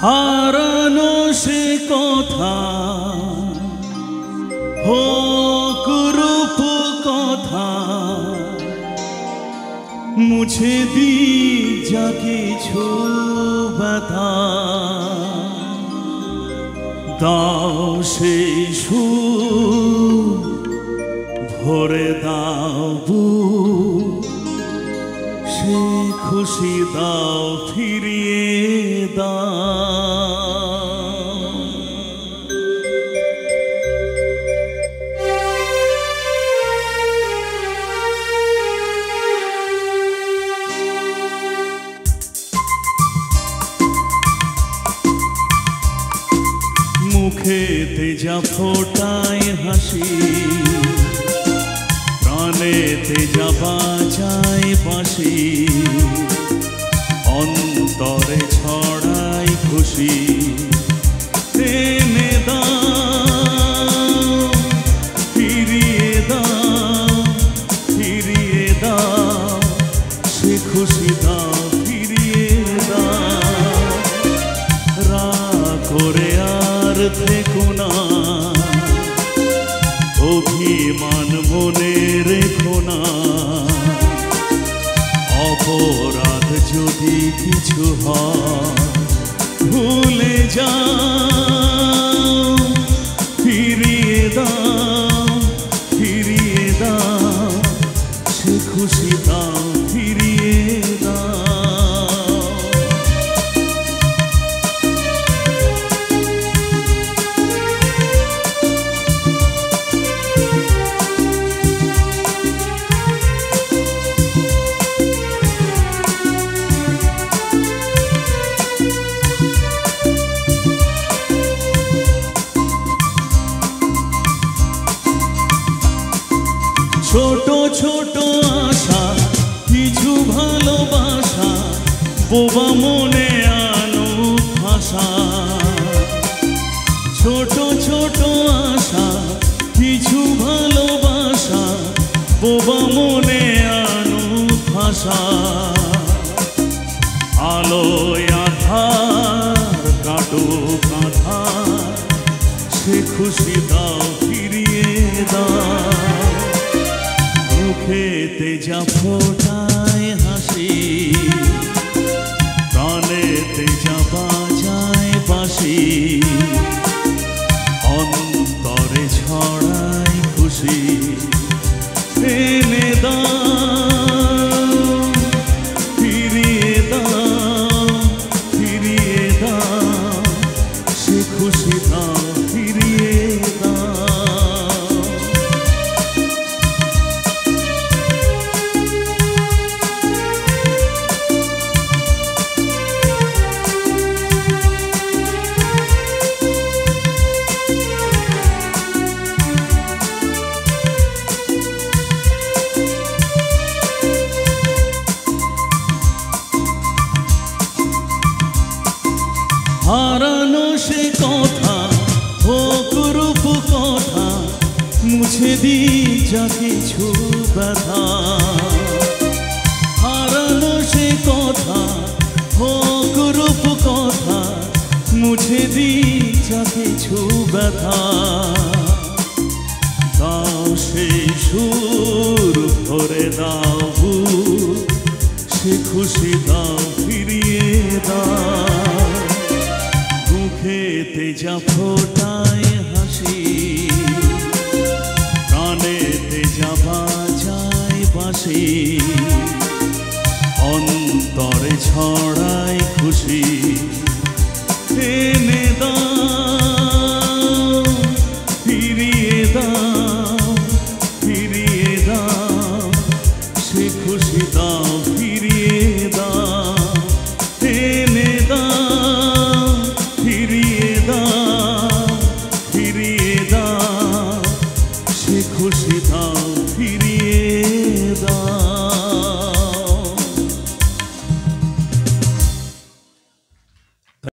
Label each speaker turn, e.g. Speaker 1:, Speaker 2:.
Speaker 1: হারানো সে কথা হোক রূপ কথা মুছে দি যা কিছু ব্যথা দাও সেই সুর ভরে দাও বুক সেই খুশি দাও ফিরিয়ে দাও মুখেতে যা ফোটায় হাসি প্রাণেতে যা বাজায় বাঁশি অন্তরে ছড়ায় খুশি এনে দাও ফিরিয়ে দাও ফিরিয়ে দাও সে খুশি দাও ফিরিয়ে দাও রাগ করে আর থেকো না অভিমান মনে রেখো না অপরাধ যদি কিছু হয় ভুলে যাও ফিরিয়ে দাও সে খুশি দাও ফিরিয়ে দাও ছোট ছোট আশা কিছু ভালোবাসা বোবা মনে আনো ভাষা ছোট ছোট আশা কিছু ভালোবাসা বোবা মনে আনো ভাষা আলোয় আধার কাটো কাঁথা সে খুশি দাও ফিরিয়ে দাও মুখেতে যা ফোটায় হাসি প্রাণেতে যা বাজায় বাঁশি অন্তরে ছড়ায় খুশি এনে দাও ফিরিয়ে দাও সে খুশি দাও ফিরিয়ে দাও হারানো সে কথা হোক রূপ কথা মুছে দি যা কিছু ব্যথা হারানো সে কথা হোক রূপ কথা মুছে দি যা কিছু ব্যথা দাও সেই সুর ভরে দাও বুক সে খুশি দাও ফিরিয়ে দাও মুখেতে যা ফোটায় হাসি প্রাণেতে যা বাজায় বাঁশি অন্তরে ছড়ায় খুশি এনে দাও